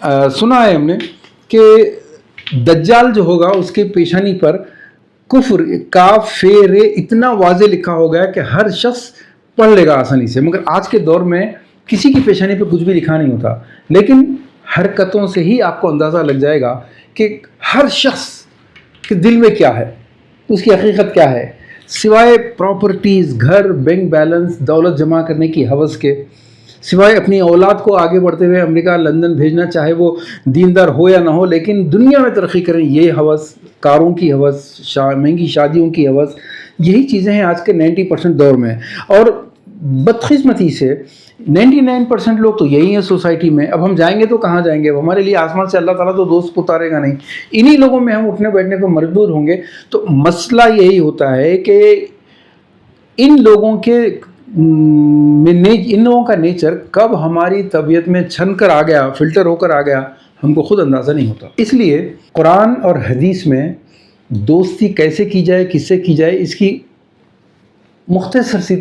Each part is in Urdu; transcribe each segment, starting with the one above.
سنا ہے ہم نے کہ دجال جو ہوگا اس کے پیشانی پر کفر کاف فے رے اتنا واضح لکھا ہوگا کہ ہر شخص پڑھ لے گا آسانی سے، مگر آج کے دور میں کسی کی پیشانی پہ کچھ بھی لکھا نہیں ہوتا، لیکن حرکتوں سے ہی آپ کو اندازہ لگ جائے گا کہ ہر شخص کے دل میں کیا ہے، اس کی حقیقت کیا ہے، سوائے پراپرٹیز، گھر، بینک بیلنس، دولت جمع کرنے کی ہوس کے، سوائے اپنی اولاد کو آگے بڑھتے ہوئے امریکہ لندن بھیجنا، چاہے وہ دیندار ہو یا نہ ہو، لیکن دنیا میں ترقی کریں، یہ ہوس، کاروں کی ہوس، مہنگی شادیوں کی ہوس، یہی چیزیں ہیں آج کے 90% دور میں۔ اور بدقسمتی سے 99% لوگ تو یہی ہیں سوسائٹی میں۔ اب ہم جائیں گے تو کہاں جائیں گے؟ اب ہمارے لیے آسمان سے اللہ تعالیٰ تو دوست اتارے گا نہیں، انہی لوگوں میں ہم اٹھنے بیٹھنے کو مجبور ہوں گے۔ تو مسئلہ یہی ہوتا ہے کہ ان لوگوں کے ان لوگوں کا نیچر کب ہماری طبیعت میں چھن کر آ گیا، فلٹر ہو کر آ گیا، ہم کو خود اندازہ نہیں ہوتا۔ اس لیے قرآن اور حدیث میں دوستی کیسے کی جائے، کس سے کی جائے، اس کی مختصر سی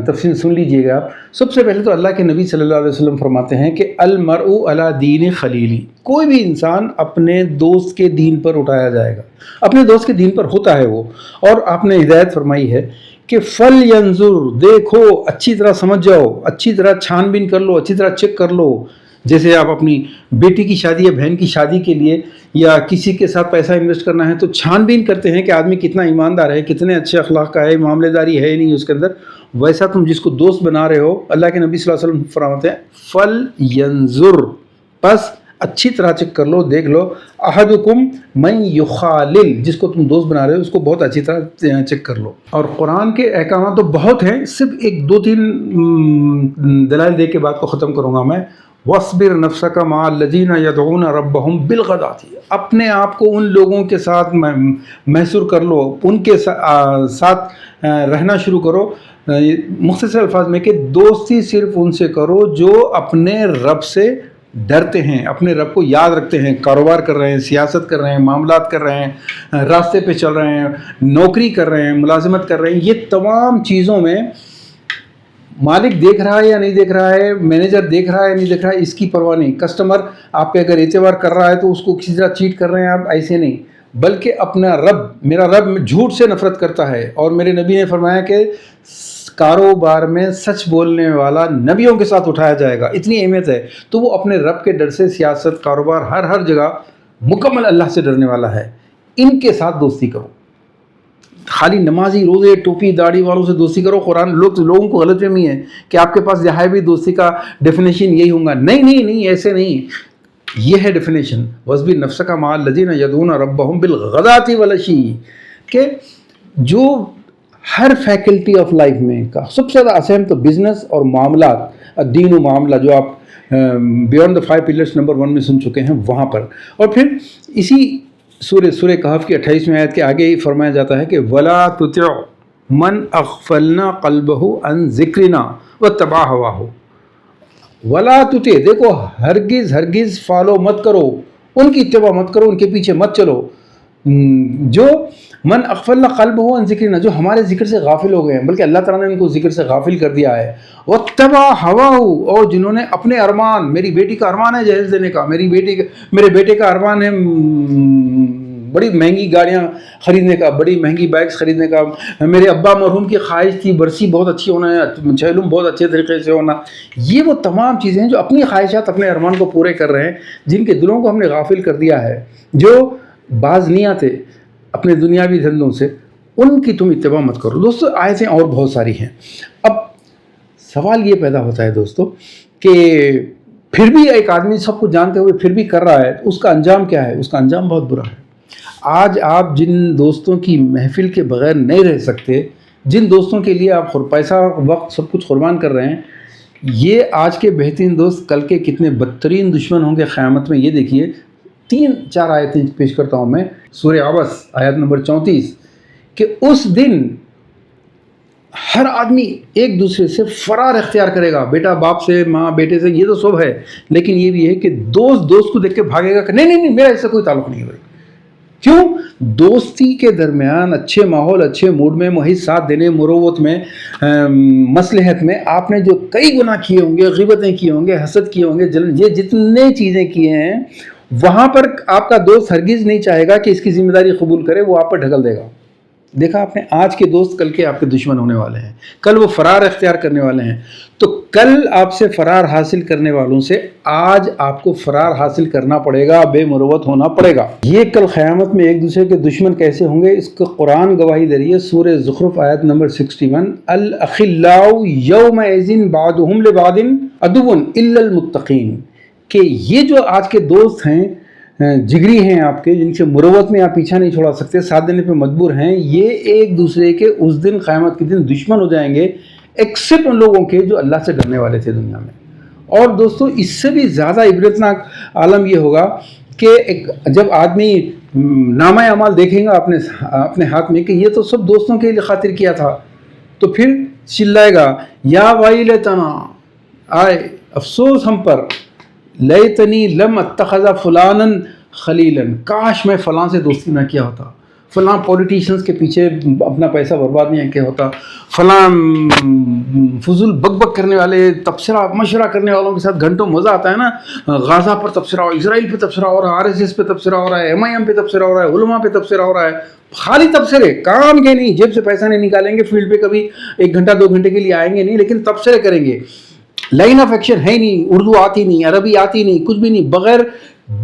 تفصیل سن لیجئے گا آپ۔ سب سے پہلے تو اللہ کے نبی صلی اللہ علیہ وسلم فرماتے ہیں کہ المرء علی دین خلیلی، کوئی بھی انسان اپنے دوست کے دین پر اٹھایا جائے گا، اپنے دوست کے دین پر ہوتا ہے وہ۔ اور آپ نے ہدایت فرمائی ہے کہ فل ینظر، دیکھو، اچھی طرح سمجھ جاؤ، اچھی طرح چھان بین کر لو، اچھی طرح چیک کر لو۔ جیسے آپ اپنی بیٹی کی شادی یا بہن کی شادی کے لیے یا کسی کے ساتھ پیسہ انویسٹ کرنا ہے تو چھان بین کرتے ہیں کہ آدمی کتنا ایماندار ہے، کتنے اچھے اخلاق کا ہے، معاملے داری ہے نہیں اس کے اندر، ویسا تم جس کو دوست بنا رہے ہو، اللہ کے نبی صلی اللہ علیہ وسلم فرماتے ہیں فل ینظر، بس اچھی طرح چیک کر لو، دیکھ لو، احدکم من یخالل، جس کو تم دوست بنا رہے ہو اس کو بہت اچھی طرح چیک کر لو۔ اور قرآن کے احکامات تو بہت ہیں، صرف ایک دو تین دلائل دے کے بات کو ختم کروں گا میں۔ وَاصْبِرْ نَفْسَكَ مَعَ الَّذِينَ يَدْعُونَ رَبَّهُمْ بِالْغَدَاةِ، اپنے آپ کو ان لوگوں کے ساتھ محصور کر لو، ان کے ساتھ رہنا شروع کرو، مختصر الفاظ میں کہ دوستی صرف ان سے کرو جو اپنے رب سے ڈرتے ہیں، اپنے رب کو یاد رکھتے ہیں، کاروبار کر رہے ہیں، سیاست کر رہے ہیں، معاملات کر رہے ہیں، راستے پہ چل رہے ہیں، نوکری کر رہے ہیں، ملازمت کر رہے ہیں، یہ تمام چیزوں میں مالک دیکھ رہا ہے یا نہیں دیکھ رہا ہے، مینیجر دیکھ رہا ہے یا نہیں دیکھ رہا ہے، اس کی پرواہ نہیں۔ کسٹمر آپ پہ اگر اعتبار کر رہا ہے تو اس کو کسی طرح چیٹ کر رہے ہیں آپ، ایسے نہیں، بلکہ اپنا رب، میرا رب جھوٹ سے نفرت کرتا ہے، اور میرے نبی نے فرمایا کہ کاروبار میں سچ بولنے والا نبیوں کے ساتھ اٹھایا جائے گا، اتنی اہمیت ہے۔ تو وہ اپنے رب کے ڈر سے سیاست، کاروبار، ہر جگہ مکمل اللہ سے ڈرنے والا ہے، ان کے ساتھ دوستی کرو۔ خالی نمازی، روزے، ٹوپی، داڑھی والوں سے دوستی کرو، قرآن لوگوں کو غلط فہمی ہے کہ آپ کے پاس یہ ہے بھی دوستی کا ڈیفینیشن یہی ہوگا، نہیں، ایسے نہیں، یہ ہے ڈیفینیشن وَاصْبِرْ نَفْسَكَ مَعَ الَّذِينَ يَدْعُونَ رَبَّهُمْ بِالْغَدَاةِ وَالْعَشِيِّ، کہ جو ہر فیکلٹی آف لائف میں کا سب سے زیادہ اہم تو بزنس اور معاملات، دین و معاملہ، جو آپ بیونڈ دا 5 پلرس نمبر 1 میں سن چکے ہیں، وہاں پر۔ اور پھر اسی سورہ کہف کی 28ویں آیت کے آگے ہی فرمایا جاتا ہے کہ وَلَا تُطِعْ مَنْ أَغْفَلْنَا قَلْبَهُ عَنْ ذِكْرِنَا وَاتَّبَعَ هَوَاهُ، وَلَا تُطِعْ، دیکھو ہرگز فالو مت کرو، ان کی اتباع مت کرو، ان کے پیچھے مت چلو، جو من اغفلنا قلبه عن ذکرنا، جو ہمارے ذکر سے غافل ہو گئے ہیں، بلکہ اللہ تعالیٰ نے ان کو ذکر سے غافل کر دیا ہے۔ واتبع هواه، اور جنہوں نے اپنے ارمان، میری بیٹی کا ارمان ہے جہیز دینے کا، میرے بیٹے کا ارمان ہے بڑی مہنگی گاڑیاں خریدنے کا، بڑی مہنگی بائکس خریدنے کا، میرے ابا مرحوم کی خواہش تھی برسی بہت اچھی ہونا ہے، چہلم بہت اچھے طریقے سے ہونا، یہ وہ تمام چیزیں ہیں جو اپنی خواہشات، اپنے ارمان کو پورے کر رہے ہیں، جن کے دلوں کو ہم نے غافل کر دیا ہے، جو باز نہیں آتے اپنے دنیاوی دھندوں سے، ان کی تم اتباع مت کرو۔ دوستو آیتیں اور بہت ساری ہیں۔ اب سوال یہ پیدا ہوتا ہے دوستو کہ پھر بھی ایک آدمی سب کچھ جانتے ہوئے پھر بھی کر رہا ہے، اس کا انجام کیا ہے؟ اس کا انجام بہت برا ہے۔ آج آپ جن دوستوں کی محفل کے بغیر نہیں رہ سکتے، جن دوستوں کے لیے آپ پیسہ، وقت، سب کچھ قربان کر رہے ہیں، یہ آج کے بہترین دوست کل کے کتنے بدترین دشمن ہوں گے قیامت میں۔ یہ دیکھیے 3-4 آیتیں پیش کرتا ہوں میں، سورہ عبس آیت نمبر 34، کہ اس دن ہر آدمی ایک دوسرے سے فرار اختیار کرے گا، بیٹا باپ سے، ماں بیٹے سے، یہ تو سب ہے، لیکن یہ بھی ہے کہ دوست کو دیکھ کے بھاگے گا کہ نہیں میرا اس سے کوئی تعلق نہیں ہے بھائی، کیوں؟ دوستی کے درمیان اچھے ماحول، اچھے موڈ میں، محض ساتھ دینے، مروت میں، مصلحت میں آپ نے جو کئی گناہ کیے ہوں گے، غیبتیں کیے ہوں گے، حسد کیے ہوں گے، یہ جتنے چیزیں کیے ہیں، وہاں پر آپ کا دوست ہرگز نہیں چاہے گا کہ اس کی ذمہ داری قبول کرے، وہ آپ پر ڈھکل دے گا۔ دیکھا آپ نے، آج کے دوست کل کے آپ کے دشمن ہونے والے ہیں، کل وہ فرار اختیار کرنے والے ہیں۔ تو کل آپ سے فرار حاصل کرنے والوں سے آج آپ کو فرار حاصل کرنا پڑے گا، بے مروت ہونا پڑے گا۔ یہ کل قیامت میں ایک دوسرے کے دشمن کیسے ہوں گے، اس کو قرآن گواہی دے رہی ہے، سورہ زخرف آیت نمبر 61، الاخلاء یومئذ بعضهم لبعض عدو الا المتقین، کہ یہ جو آج کے دوست ہیں، جگری ہیں آپ کے، جن سے مروت میں آپ پیچھا نہیں چھوڑا سکتے، ساتھ دینے پہ مجبور ہیں، یہ ایک دوسرے کے اس دن قیامت کے دن دشمن ہو جائیں گے، ایکسپٹ ان لوگوں کے جو اللہ سے ڈرنے والے تھے دنیا میں۔ اور دوستو اس سے بھی زیادہ عبرتناک عالم یہ ہوگا کہ جب آدمی نامہ اعمال دیکھیں گا اپنے ہاتھ میں کہ یہ تو سب دوستوں کے خاطر کیا تھا، تو پھر چلائے گا، یا ویلتنا، آئے افسوس ہم پر، لیتنی لم اتخذ فلانا خلیلا، کاش میں فلاں سے دوستی نہ کیا ہوتا، فلاں پولیٹیشنز کے پیچھے اپنا پیسہ برباد نہیں کیا ہوتا، فلاں فضول بک بک کرنے والے، تبصرہ مشورہ کرنے والوں کے ساتھ گھنٹوں مزہ آتا ہے نا، غازہ پر تبصرہ، اسرائیل پہ تبصرہ ہو رہا ہے، RSS پہ تبصرہ ہو رہا ہے، MIM پہ تبصرہ ہو رہا ہے، علماء پہ تبصرہ ہو رہا ہے، خالی تبصرے، کام کے نہیں، جیب سے پیسہ نہیں نکالیں گے، فیلڈ پہ کبھی 1 گھنٹہ 2 گھنٹے کے لیے آئیں گے نہیں، لیکن تبصرے کریں گے، لائن آف ایکشن ہے نہیں، اردو آتی نہیں، عربی آتی نہیں، کچھ بھی نہیں،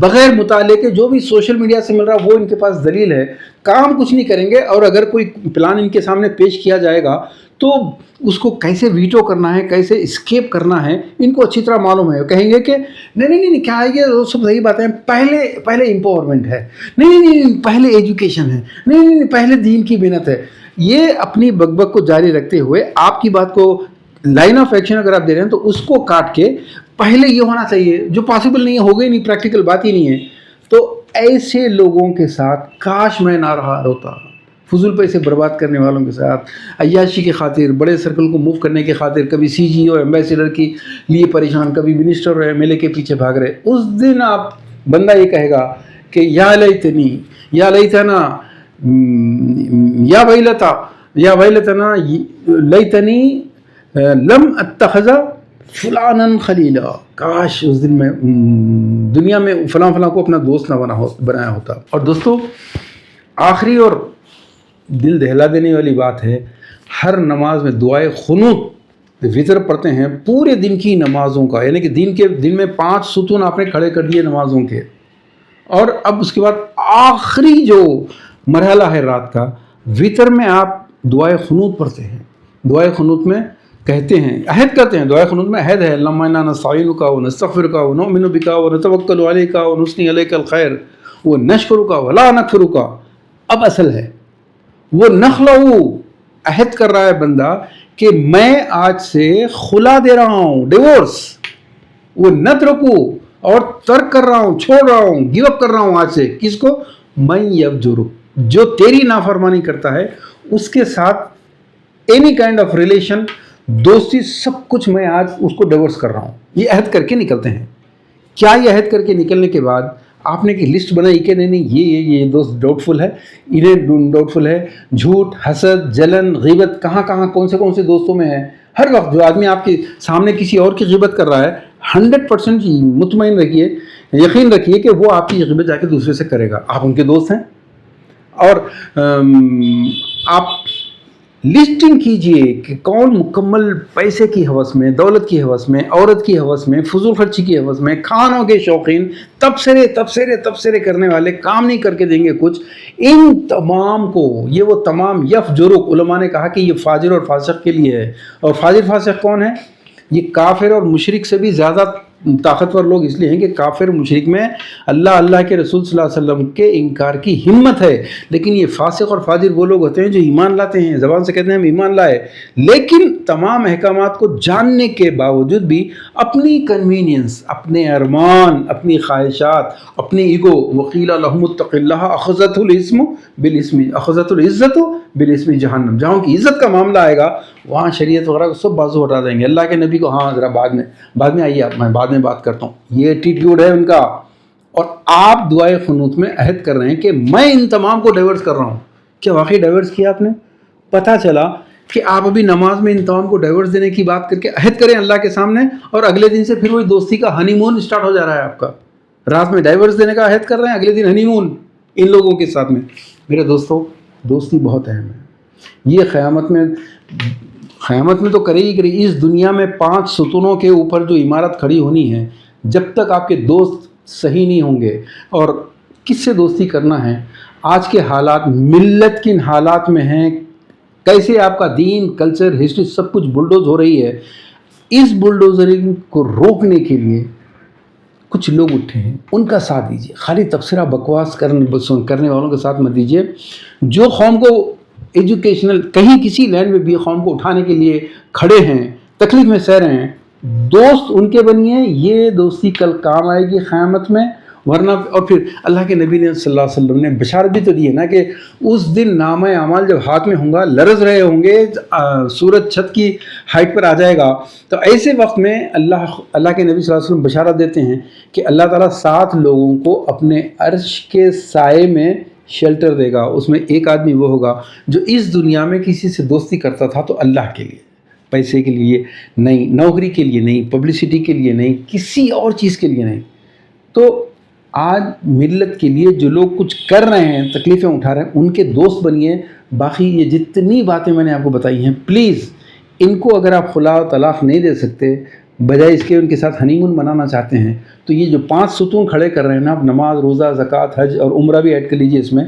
بغیر مطالعے کے جو بھی سوشل میڈیا سے مل رہا وہ ان کے پاس دلیل ہے، کام کچھ نہیں کریں گے، اور اگر کوئی پلان ان کے سامنے پیش کیا جائے گا تو اس کو کیسے ویٹو کرنا ہے، کیسے اسکیپ کرنا ہے، ان کو اچھی طرح معلوم ہے۔ کہیں گے کہ نہیں کیا ہے، یہ سب صحیح باتیں ہیں، پہلے امپاورمنٹ ہے، نہیں پہلے ایجوکیشن ہے، نہیں پہلے دین کی محنت ہے۔ یہ اپنی بک کو جاری رکھتے ہوئے آپ کی بات کو لائن آف ایکشن اگر آپ دے رہے ہیں تو اس کو کاٹ کے پہلے یہ ہونا چاہیے جو پاسبل نہیں ہے، ہو گئی نہیں، پریکٹیکل بات ہی نہیں ہے۔ تو ایسے لوگوں کے ساتھ کاش میں نہ رہا ہوتا، فضول پیسے برباد کرنے والوں کے ساتھ، عیاشی کی خاطر، بڑے سرکل کو موو کرنے کی خاطر، کبھی CGO ایمبیسیڈر کی لیے پریشان، کبھی منسٹر اور MLA کے پیچھے بھاگ رہے، اس دن آپ بندہ یہ کہے گا کہ یا لیتنی، یا لیتنا، یا ویلتنا لیتنی لم اتخذ فلانا خلیلا، کاش اس دن میں دنیا میں فلاں کو اپنا دوست نہ بنایا ہوتا۔ اور دوستو آخری اور دل دہلا دینے والی بات ہے، ہر نماز میں دعائے قنوت وطر پڑھتے ہیں، پورے دن کی نمازوں کا، یعنی کہ دن میں 5 ستون آپ نے کھڑے کر دیے نمازوں کے، اور اب اس کے بعد آخری جو مرحلہ ہے رات کا، وطر میں آپ دعائے قنوت پڑھتے ہیں۔ دعائے قنوت میں کہتے ہیں، عہد کرتے ہیں، دعائے قنوت میں عہد ہے، اللہم انا نستعینک ونستغفرک ونؤمن بک ونتوکل علیک ونثنی علیک الخیر ونشکرک ولا نکفرک۔ اب اصل ہے وہ نخلو، عہد کر رہا ہے بندہ کہ میں آج سے خلا دے رہا ہوں، ڈیورس، وہ نترکو، اور ترک کر رہا ہوں، چھوڑ رہا ہوں، گیو اپ کر رہا ہوں آج سے، کس کو؟ من یفجرک، جو تیری نافرمانی کرتا ہے اس کے ساتھ اینی کائنڈ آف ریلیشن، دوستی، سب کچھ میں آج اس کو ڈیورس کر رہا ہوں۔ یہ عہد کر کے نکلتے ہیں۔ کیا یہ عہد کر کے نکلنے کے بعد آپ نے ایک لسٹ بنائی کہ نہیں یہ دوست ڈاؤٹ فل ہے، انہیں ڈاؤٹ فل ہے، جھوٹ، حسد، جلن، غیبت کہاں کون سے دوستوں میں ہے؟ ہر وقت جو آدمی آپ کے سامنے کسی اور کی غیبت کر رہا ہے، 100% مطمئن رکھیے، یقین رکھیے کہ وہ آپ کی غیبت جا کے دوسرے سے کرے گا، آپ ان کے دوست ہیں۔ اور آپ لسٹنگ کیجئے کہ کون مکمل پیسے کی ہوس میں، دولت کی ہوس میں، عورت کی ہوس میں، فضول خرچی کی ہوس میں، کھانوں کے شوقین، تبصرے کرنے والے، کام نہیں کر کے دیں گے کچھ، ان تمام کو، یہ وہ تمام یفجرک، علماء نے کہا کہ یہ فاجر اور فاسق کے لیے ہے۔ اور فاجر فاسق کون ہے؟ یہ کافر اور مشرک سے بھی زیادہ طاقتور لوگ اس لیے ہیں کہ کافر مشرک میں اللہ کے رسول صلی اللہ علیہ وسلم کے انکار کی ہمت ہے، لیکن یہ فاسق اور فاجر وہ لوگ ہوتے ہیں جو ایمان لاتے ہیں، زبان سے کہتے ہیں ہم ایمان لائے، لیکن تمام احکامات کو جاننے کے باوجود بھی اپنی کنوینئنس، اپنے ارمان، اپنی خواہشات، اپنی ایگو، وقیل لہم اتقوا اللہ اخذت العزت بالاسم جہنم، جہاں کی عزت کا معاملہ آئے گا وہاں شریعت وغیرہ کو سب بازو ہٹا دیں گے، اللہ کے نبی کو ہاں ذرا بعد میں آئیے، آپ میں بعد میں بات کرتا ہوں، یہ ایٹیٹیوڈ ہے ان کا۔ اور آپ دعائے قنوت میں عہد کر رہے ہیں کہ میں ان تمام کو ڈائیورس کر رہا ہوں. کیا واقعی ڈائیورس کیا آپ نے؟ پتہ چلا کہ آپ ابھی نماز میں ان تمام کو ڈائیورس دینے کی بات کر کے عہد کریں اللہ کے سامنے، اور اگلے دن سے پھر وہی دوستی کا ہنی مون اسٹارٹ ہو جا رہا ہے آپ کا. رات میں ڈائیورس دینے کا عہد کر رہے ہیں، اگلے دن ہنی مون ان لوگوں کے ساتھ میں. میرے دوستو، دوستی بہت اہم ہے. یہ قیامت میں تو کرے ہی کرے. اس دنیا میں 5 ستونوں کے اوپر جو عمارت کھڑی ہونی ہے، جب تک آپ کے دوست صحیح نہیں ہوں گے، اور کس سے دوستی کرنا ہے. آج کے حالات ملت کن حالات میں ہیں، کیسے آپ کا دین، کلچر، ہسٹری سب کچھ بلڈوز ہو رہی ہے. اس بلڈوزرنگ کو روکنے کے لیے کچھ لوگ اٹھے ہیں، ان کا ساتھ دیجیے. خالی تبصرہ بکواس کرنے والوں کا ساتھ مت دیجیے. جو قوم کو ایجوکیشنل کہیں کسی لینڈ میں بھی قوم کو اٹھانے کے لیے کھڑے ہیں، تکلیف میں سہ رہے ہیں، دوست ان کے بنیے. یہ دوستی کل کام آئے گی قیامت میں. ورنہ اور پھر اللہ کے نبی نے صلی اللہ علیہ وسلم نے بشارت بھی تو دی ہے نا کہ اس دن نامہ اعمال جب ہاتھ میں ہوں گا، لرز رہے ہوں گے، سورج چھت کی ہائٹ پر آ جائے گا. تو ایسے وقت میں اللہ کے نبی صلی اللہ علیہ وسلم بشارت دیتے ہیں کہ اللہ تعالیٰ 7 لوگوں کو اپنے عرش کے سائے میں شیلٹر دے گا. اس میں ایک آدمی وہ ہوگا جو اس دنیا میں کسی سے دوستی کرتا تھا تو اللہ کے لیے، پیسے کے لیے نہیں، نوکری کے لیے نہیں، پبلسٹی کے لیے نہیں، کسی اور چیز کے لیے نہیں. تو آج ملت کے لیے جو لوگ کچھ کر رہے ہیں، تکلیفیں اٹھا رہے ہیں، ان کے دوست بنیے. باقی یہ جتنی باتیں میں نے آپ کو بتائی ہیں، پلیز ان کو اگر آپ خلا و طلاق نہیں دے سکتے، بجائے اس کے ان کے ساتھ ہنی مون منانا چاہتے ہیں، تو یہ جو 5 ستون کھڑے کر رہے ہیں نا، آپ نماز، روزہ، زکوٰۃ، حج اور عمرہ بھی ایڈ کر لیجئے اس میں،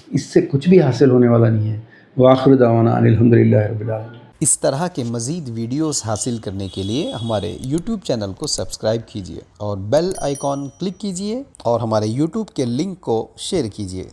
اس سے کچھ بھی حاصل ہونے والا نہیں ہے. وآخر دعوانا ان الحمدللہ رب العالمین. اس طرح کے مزید ویڈیوز حاصل کرنے کے لیے ہمارے YouTube چینل کو سبسکرائب کیجیے اور بیل آئیکن کلک کیجیے اور ہمارے YouTube کے لنک کو شیئر کیجیے.